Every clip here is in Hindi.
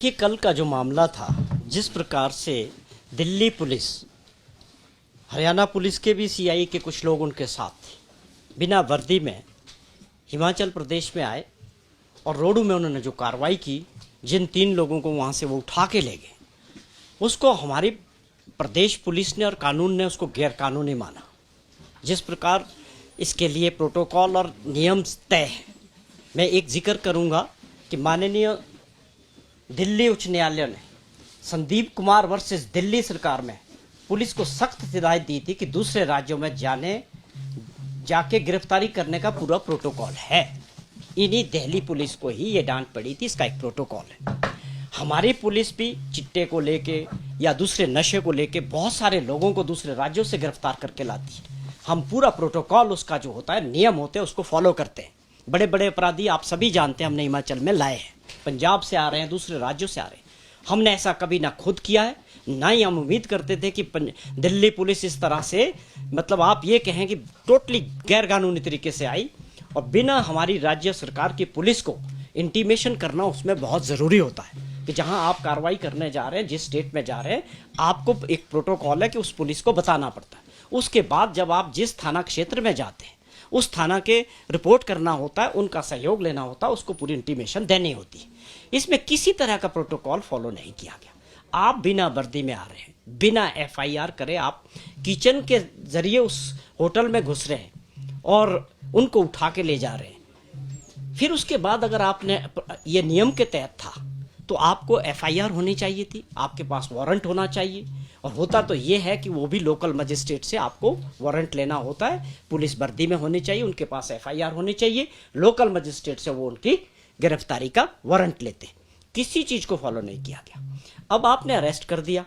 कि कल का जो मामला था, जिस प्रकार से दिल्ली पुलिस, हरियाणा पुलिस के भी सीआई के कुछ लोग उनके साथ थे, बिना वर्दी में हिमाचल प्रदेश में आए और रोडू में उन्होंने जो कार्रवाई की, जिन 3 लोगों को वहाँ से वो उठा के ले गए, उसको हमारी प्रदेश पुलिस ने और कानून ने उसको गैरकानूनी माना। जिस प्रकार इसके लिए प्रोटोकॉल और नियम तय है, मैं एक जिक्र करूँगा कि माननीय दिल्ली उच्च न्यायालय ने संदीप कुमार वर्सेस दिल्ली सरकार में पुलिस को सख्त हिदायत दी थी कि दूसरे राज्यों में जाके गिरफ्तारी करने का पूरा प्रोटोकॉल है। इन्हीं दिल्ली पुलिस को ही ये डांट पड़ी थी, इसका एक प्रोटोकॉल है। हमारी पुलिस भी चिट्टे को लेके या दूसरे नशे को लेके बहुत सारे लोगों को दूसरे राज्यों से गिरफ्तार करके लाती है। हम पूरा प्रोटोकॉल, उसका जो होता है, नियम होते हैं, उसको फॉलो करते हैं। बड़े बड़े अपराधी आप सभी जानते हैं, हमने हिमाचल में लाए हैं, पंजाब से आ रहे हैं, दूसरे राज्यों से आ रहे हैं। हमने ऐसा कभी ना खुद किया है, ना ही हम उम्मीद करते थे कि दिल्ली पुलिस इस तरह से, मतलब आप ये कहें कि टोटली गैरकानूनी तरीके से आई, और बिना हमारी राज्य सरकार की पुलिस को इंटीमेशन करना उसमें बहुत ज़रूरी होता है कि जहां आप कार्रवाई करने जा रहे हैं, जिस स्टेट में जा रहे हैं, आपको एक प्रोटोकॉल है कि उस पुलिस को बताना पड़ता है। उसके बाद जब आप जिस थाना क्षेत्र में जाते हैं, उस थाना के रिपोर्ट करना होता है, उनका सहयोग लेना होता है, उसको पूरी इंटीमेशन देनी होती है। इसमें किसी तरह का प्रोटोकॉल फॉलो नहीं किया गया। आप बिना वर्दी में आ रहे हैं, बिना एफआईआर करे आप किचन के जरिए उस होटल में घुस रहे हैं और उनको उठा के ले जा रहे हैं। फिर उसके बाद अगर आपने ये नियम के तहत था तो आपको एफआईआर होनी चाहिए थी, आपके पास वारंट होना चाहिए, और होता तो ये है कि वो भी लोकल मजिस्ट्रेट से आपको वारंट लेना होता है। पुलिस वर्दी में होनी चाहिए, उनके पास एफआईआर होनी चाहिए, लोकल मजिस्ट्रेट से वो उनकी गिरफ्तारी का वारंट लेते। किसी चीज़ को फॉलो नहीं किया गया। अब आपने अरेस्ट कर दिया,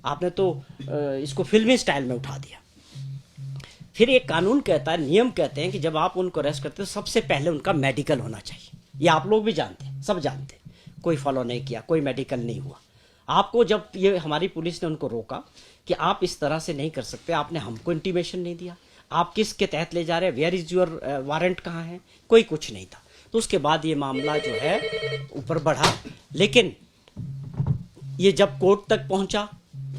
आपने तो इसको फिल्मी स्टाइल में उठा दिया। फिर एक कानून कहता है, नियम कहते हैं कि जब आप उनको अरेस्ट करते हो सबसे पहले उनका मेडिकल होना चाहिए। ये आप लोग भी जानते हैं, सब जानते हैं। कोई फॉलो नहीं किया, कोई मेडिकल नहीं हुआ। आपको जब ये हमारी पुलिस ने उनको रोका कि आप इस तरह से नहीं कर सकते, आपने हमको इंटीमेशन नहीं दिया, आप किसके तहत ले जा रहे हैं, वेयर इज योर वारंट, कहाँ है, कोई कुछ नहीं था। तो उसके बाद ये मामला जो है ऊपर बढ़ा, लेकिन ये जब कोर्ट तक पहुंचा,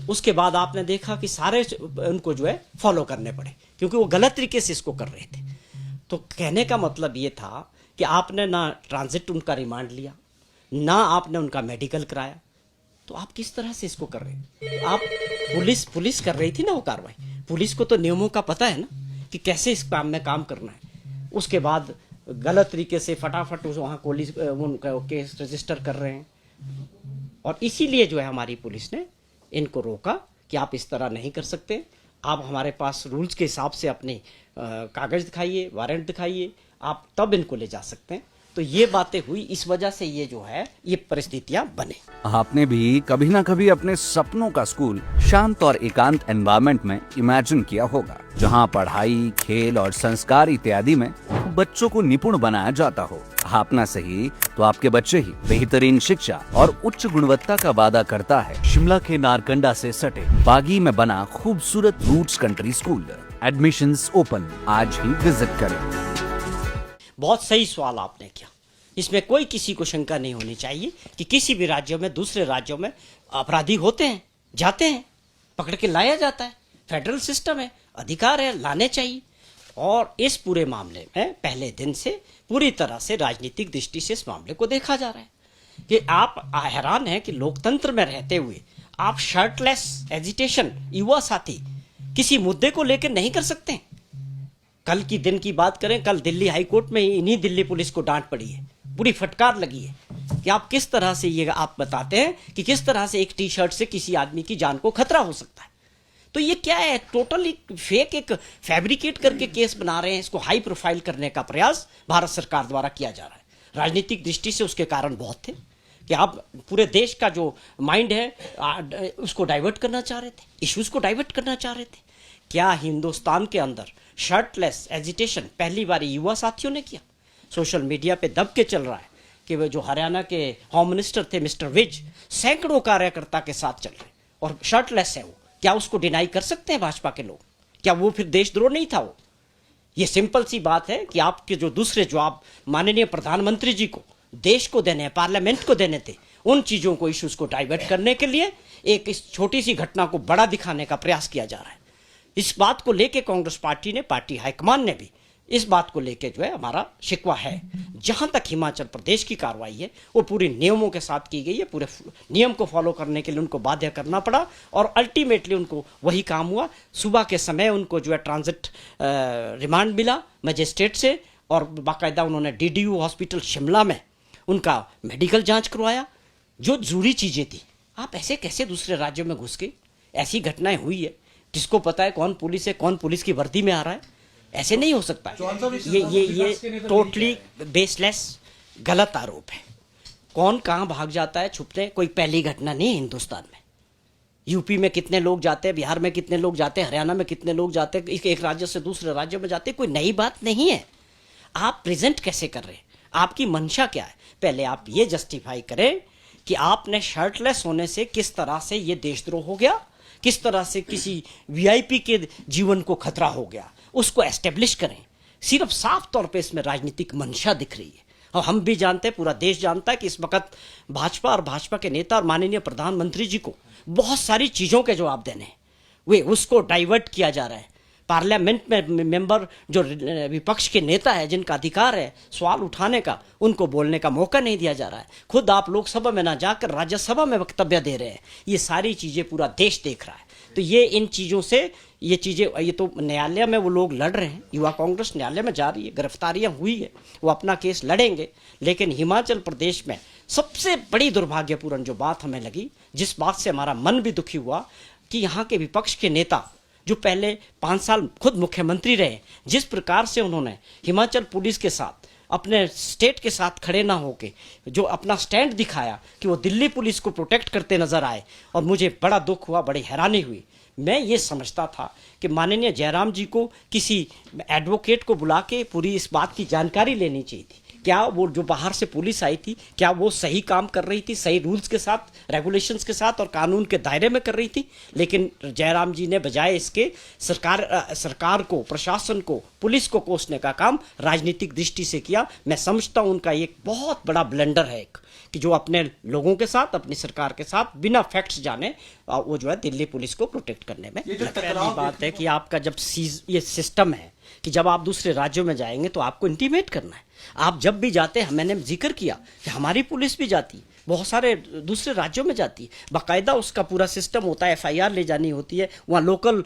उसके बाद आपने देखा कि सारे उनको जो है फॉलो करने पड़े, क्योंकि वो गलत तरीके से इसको कर रहे थे। तो कहने का मतलब ये था कि आपने ना ट्रांजिट उनका रिमांड लिया, ना आपने उनका मेडिकल कराया, तो आप किस तरह से इसको कर रहे हैं? आप पुलिस कर रही थी ना वो कार्रवाई। पुलिस को तो नियमों का पता है ना कि कैसे इस काम में काम करना है। उसके बाद गलत तरीके से फटाफट वहाँ उनका केस रजिस्टर कर रहे हैं, और इसीलिए जो है हमारी पुलिस ने इनको रोका कि आप इस तरह नहीं कर सकते, आप हमारे पास रूल्स के हिसाब से अपने कागज़ दिखाइए, वारंट दिखाइए, आप तब इनको ले जा सकते हैं। तो ये बातें हुई, इस वजह से ये जो है ये परिस्थितियां बने। आपने भी कभी ना कभी अपने सपनों का स्कूल शांत और एकांत एनवायरनमेंट में इमेजिन किया होगा, जहां पढ़ाई, खेल और संस्कार इत्यादि में बच्चों को निपुण बनाया जाता हो। आप ना सही तो आपके बच्चे ही बेहतरीन शिक्षा और उच्च गुणवत्ता का वादा करता है शिमला के नारकंडा से सटे बागी में बना खूबसूरत roots country school. Admissions open, आज ही विजिट करें। बहुत सही सवाल आपने किया। इसमें कोई किसी को शंका नहीं होनी चाहिए कि किसी भी राज्यों में, दूसरे राज्यों में अपराधी होते हैं, जाते हैं, पकड़ के लाया जाता है। फेडरल सिस्टम है, अधिकार है, लाने चाहिए। और इस पूरे मामले में पहले दिन से पूरी तरह से राजनीतिक दृष्टि से इस मामले को देखा जा रहा है कि आप हैरान हैं कि लोकतंत्र में रहते हुए आप शर्टलेस एजिटेशन, युवा साथी, किसी मुद्दे को लेकर नहीं कर सकते। कल की दिन की बात करें, कल दिल्ली हाई कोर्ट में इन्हीं दिल्ली पुलिस को डांट पड़ी है, पूरी फटकार लगी है कि आप किस तरह से, ये आप बताते हैं कि किस तरह से एक टी शर्ट से किसी आदमी की जान को खतरा हो सकता है। तो ये क्या है, टोटली फेक, एक फैब्रिकेट करके केस बना रहे हैं। इसको हाई प्रोफाइल करने का प्रयास भारत सरकार द्वारा किया जा रहा है। राजनीतिक दृष्टि से उसके कारण बहुत थे कि आप पूरे देश का जो माइंड है उसको डाइवर्ट करना चाह रहे थे, इश्यूज को डाइवर्ट करना चाह रहे थे। क्या हिंदुस्तान के अंदर शर्टलेस एजिटेशन पहली बार युवा साथियों ने किया? सोशल मीडिया पे दब के चल रहा है कि वो जो हरियाणा के होम मिनिस्टर थे मिस्टर विज, सैकड़ों कार्यकर्ता के साथ चल रहे और शर्टलेस है वो। क्या उसको डिनाई कर सकते हैं भाजपा के लोग? क्या वो फिर देशद्रोह नहीं था वो? ये सिंपल सी बात है कि आपके जो दूसरे जवाब माननीय प्रधानमंत्री जी को, देश को देने, पार्लियामेंट को देने थे, उन चीज़ों को, इश्यूज को डाइवर्ट करने के लिए एक इस छोटी सी घटना को बड़ा दिखाने का प्रयास किया जा रहा है। इस बात को लेके कांग्रेस पार्टी ने, पार्टी हाईकमान ने भी इस बात को लेके जो है हमारा शिकवा है। जहां तक हिमाचल प्रदेश की कार्रवाई है वो पूरे नियमों के साथ की गई है, पूरे नियम को फॉलो करने के लिए उनको बाध्य करना पड़ा और अल्टीमेटली उनको वही काम हुआ। सुबह के समय उनको जो है ट्रांजिट रिमांड मिला मजिस्ट्रेट से और बाकायदा उन्होंने डीडीयू हॉस्पिटल शिमला में उनका मेडिकल जांच करवाया, जो जरूरी चीज़ें थी। आप ऐसे कैसे दूसरे राज्यों में घुस गए? ऐसी घटनाएं हुई है, किसको पता है कौन पुलिस है, कौन पुलिस की वर्दी में आ रहा है? ऐसे नहीं हो सकता है। ये टोटली बेसलेस गलत आरोप है। कौन कहाँ भाग जाता है छुपते, कोई पहली घटना नहीं है हिंदुस्तान में। यूपी में कितने लोग जाते हैं, बिहार में कितने लोग जाते हैं, हरियाणा में कितने लोग जाते हैं, एक राज्य से दूसरे राज्य में जाते हैं, कोई नई बात नहीं है। आप प्रेजेंट कैसे कर रहे हैं, आपकी मंशा क्या है? पहले आप ये जस्टिफाई करें कि आपने शर्टलेस होने से किस तरह से ये देशद्रोह हो गया, किस तरह से किसी वीआईपी के जीवन को खतरा हो गया, उसको एस्टेब्लिश करें। सिर्फ साफ तौर पे इसमें राजनीतिक मंशा दिख रही है और हम भी जानते हैं, पूरा देश जानता है कि इस वक्त भाजपा और भाजपा के नेता और माननीय प्रधानमंत्री जी को बहुत सारी चीज़ों के जवाब देने हैं, वे उसको डाइवर्ट किया जा रहा है। पार्लियामेंट में मेंबर जो विपक्ष के नेता है, जिनका अधिकार है सवाल उठाने का, उनको बोलने का मौका नहीं दिया जा रहा है। खुद आप लोकसभा में ना जाकर राज्यसभा में वक्तव्य दे रहे हैं। ये सारी चीज़ें पूरा देश देख रहा है। तो ये इन चीज़ों से ये चीज़ें, ये तो न्यायालय में वो लोग लड़ रहे हैं, युवा कांग्रेस न्यायालय में जा रही है, गिरफ्तारियां हुई है, वो अपना केस लड़ेंगे। लेकिन हिमाचल प्रदेश में सबसे बड़ी दुर्भाग्यपूर्ण जो बात हमें लगी, जिस बात से हमारा मन भी दुखी हुआ, कि यहाँ के विपक्ष के नेता जो पहले 5 साल खुद मुख्यमंत्री रहे, जिस प्रकार से उन्होंने हिमाचल पुलिस के साथ, अपने स्टेट के साथ खड़े ना होके जो अपना स्टैंड दिखाया कि वो दिल्ली पुलिस को प्रोटेक्ट करते नजर आए, और मुझे बड़ा दुख हुआ, बड़ी हैरानी हुई। मैं ये समझता था कि माननीय जयराम जी को किसी एडवोकेट को बुला के पूरी इस बात की जानकारी लेनी चाहिए थी। क्या वो जो बाहर से पुलिस आई थी, क्या वो सही काम कर रही थी, सही रूल्स के साथ, रेगुलेशंस के साथ और कानून के दायरे में कर रही थी? लेकिन जयराम जी ने बजाय इसके सरकार को, प्रशासन को, पुलिस को कोसने का काम राजनीतिक दृष्टि से किया। मैं समझता हूँ उनका एक बहुत बड़ा ब्लंडर है कि जो अपने लोगों के साथ, अपनी सरकार के साथ बिना फैक्ट्स जाने वो जो है दिल्ली पुलिस को प्रोटेक्ट करने में। पहली बात है कि आपका जब ये सिस्टम है कि जब आप दूसरे राज्यों में जाएंगे तो आपको इंटीमेट करना है। आप जब भी जाते हैं, मैंने जिक्र किया कि हमारी पुलिस भी जाती है, बहुत सारे दूसरे राज्यों में जाती है, बाकायदा उसका पूरा सिस्टम होता है, एफआईआर ले जानी होती है, वहाँ लोकल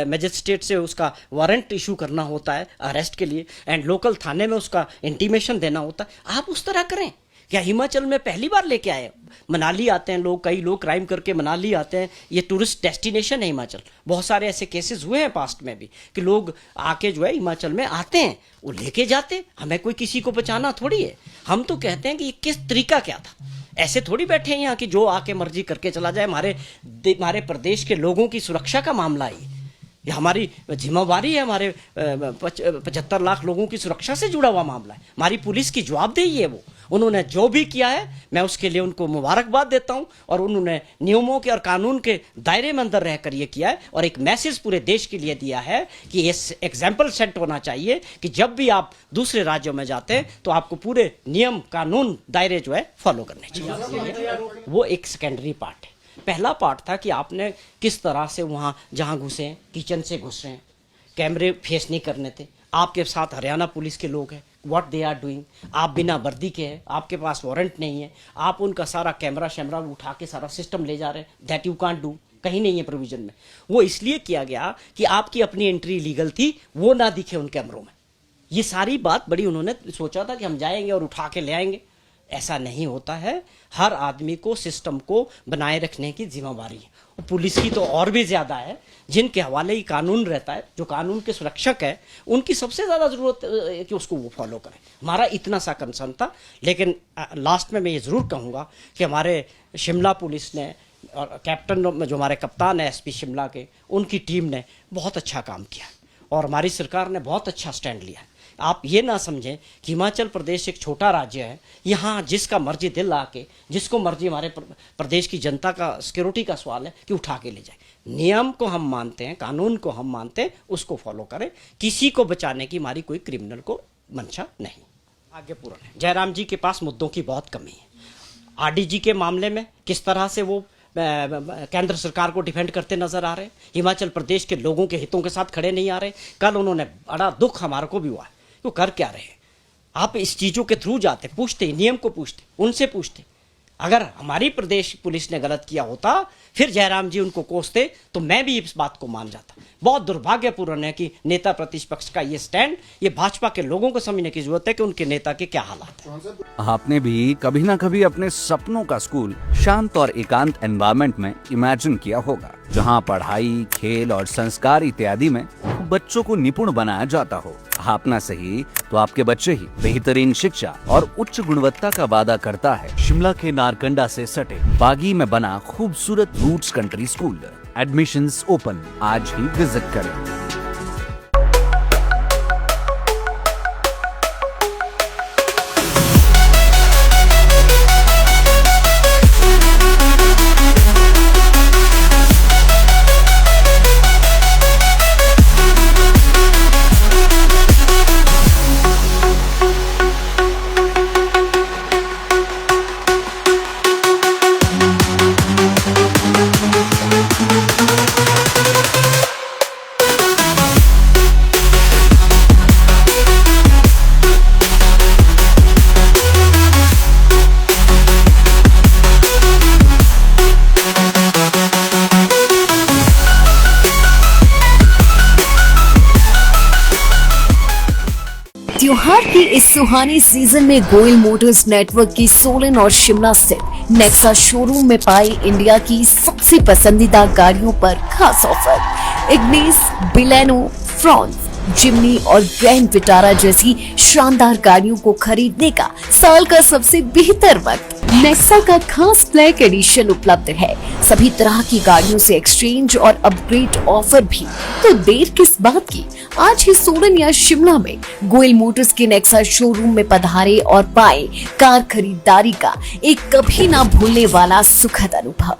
मजिस्ट्रेट से उसका वारंट इशू करना होता है अरेस्ट के लिए, एंड लोकल थाने में उसका इंटीमेशन देना होता है। आप उस तरह करें। क्या हिमाचल में पहली बार लेके आए? मनाली आते हैं लोग, कई लोग क्राइम करके मनाली आते हैं, ये टूरिस्ट डेस्टिनेशन है हिमाचल। बहुत सारे ऐसे केसेस हुए हैं पास्ट में भी कि लोग आके जो है हिमाचल में आते हैं, वो लेके जाते। हमें कोई किसी को बचाना थोड़ी है। हम तो कहते हैं कि किस तरीका क्या था। ऐसे थोड़ी बैठे हैं यहाँ कि जो आके मर्जी करके चला जाए। हमारे प्रदेश के लोगों की सुरक्षा का मामला है, ये हमारी जिम्मेवारी है। हमारे 75 लाख लोगों की सुरक्षा से जुड़ा हुआ मामला है। हमारी पुलिस की जवाबदेही है। वो उन्होंने जो भी किया है, मैं उसके लिए उनको मुबारकबाद देता हूं, और उन्होंने नियमों के और कानून के दायरे में अंदर रहकर ये किया है, और एक मैसेज पूरे देश के लिए दिया है कि ये एग्जाम्पल सेट होना चाहिए कि जब भी आप दूसरे राज्यों में जाते हैं तो आपको पूरे नियम, कानून, दायरे जो है फॉलो करने चाहिए। वो एक सेकेंडरी पार्ट है। पहला पार्ट था कि आपने किस तरह से वहाँ जहाँ घुसे, किचन से घुस रहे हैं, कैमरे फेस नहीं करने थे। आपके साथ हरियाणा पुलिस के लोग हैं, व्हाट दे आर डूइंग। आप बिना वर्दी के हैं, आपके पास वारंट नहीं है, आप उनका सारा कैमरा शैमरा उठा के सारा सिस्टम ले जा रहे हैं। दैट यू कांट डू, कहीं नहीं है प्रोविजन में। वो इसलिए किया गया कि आपकी अपनी एंट्री लीगल थी, वो ना दिखे उन कैमरों में। ये सारी बात बड़ी उन्होंने सोचा था कि हम जाएंगे और उठा के ले आएंगे। ऐसा नहीं होता है। हर आदमी को सिस्टम को बनाए रखने की जिम्मेवारी है। पुलिस की तो और भी ज्यादा है, जिनके हवाले ही कानून रहता है, जो कानून के सुरक्षक है, उनकी सबसे ज्यादा जरूरत है कि उसको वो फॉलो करें। हमारा इतना सा कंसर्न था। लेकिन लास्ट में मैं ये जरूर कहूँगा कि हमारे शिमला पुलिस ने और कैप्टन जो हमारे कप्तान है एसपी शिमला के, उनकी टीम ने बहुत अच्छा काम किया, और हमारी सरकार ने बहुत अच्छा स्टैंड लिया। आप ये ना समझें कि हिमाचल प्रदेश एक छोटा राज्य है, यहाँ जिसका मर्जी दिल आके, जिसको मर्जी, हमारे प्रदेश की जनता का सिक्योरिटी का सवाल है कि उठा के ले जाए। नियम को हम मानते हैं, कानून को हम मानते हैं, उसको फॉलो करें। किसी को बचाने की हमारी कोई क्रिमिनल को मंशा नहीं। आगे पूरा है। जयराम जी के पास मुद्दों की बहुत कमी है। आरडीजी के मामले में किस तरह से वो केंद्र सरकार को डिफेंड करते नजर आ रहे हैं, हिमाचल प्रदेश के लोगों के हितों के साथ खड़े नहीं आ रहे। कल उन्होंने बड़ा दुख हमारे को भी हुआ है, तो कर क्या रहे हैं आप? इस चीज़ों के थ्रू जाते, पूछते, नियम को पूछते, उनसे पूछते। अगर हमारी प्रदेश पुलिस ने गलत किया होता, फिर जयराम जी उनको कोसते, तो मैं भी इस बात को मान जाता। बहुत दुर्भाग्यपूर्ण है कि नेता प्रतिपक्ष का ये स्टैंड, ये भाजपा के लोगों को समझने की जरूरत है कि उनके नेता के क्या हालात हैं। आपने भी कभी ना कभी अपने सपनों का स्कूल शांत और एकांत एनवायरनमेंट में इमेजिन किया होगा, जहां पढ़ाई, खेल और संस्कार इत्यादि में बच्चों को निपुण बनाया जाता हो। आप ना सही तो आपके बच्चे ही बेहतरीन शिक्षा और उच्च गुणवत्ता का वादा करता है शिमला के नारकंडा से सटे बागी में बना खूबसूरत roots country school. Admissions open, आज ही विजिट करें। त्योहार के इस सुहानी सीजन में गोयल मोटर्स नेटवर्क की सोलन और शिमला स्थित नेक्सा शोरूम में पाई इंडिया की सबसे पसंदीदा गाड़ियों पर खास ऑफर। इग्निस, बिलेनो, फ्रॉन्स, जिमनी और ग्रैंड विटारा जैसी शानदार गाड़ियों को खरीदने का साल का सबसे बेहतर वक्त। नेक्सा का खास ब्लैक एडिशन उपलब्ध है। सभी तरह की गाड़ियों से एक्सचेंज और अपग्रेड ऑफर भी। तो देर किस बात की, आज ही सोलन या शिमला में गोयल मोटर्स के नेक्सा शोरूम में पधारे और पाए कार खरीदारी का एक कभी ना भूलने वाला सुखद अनुभव।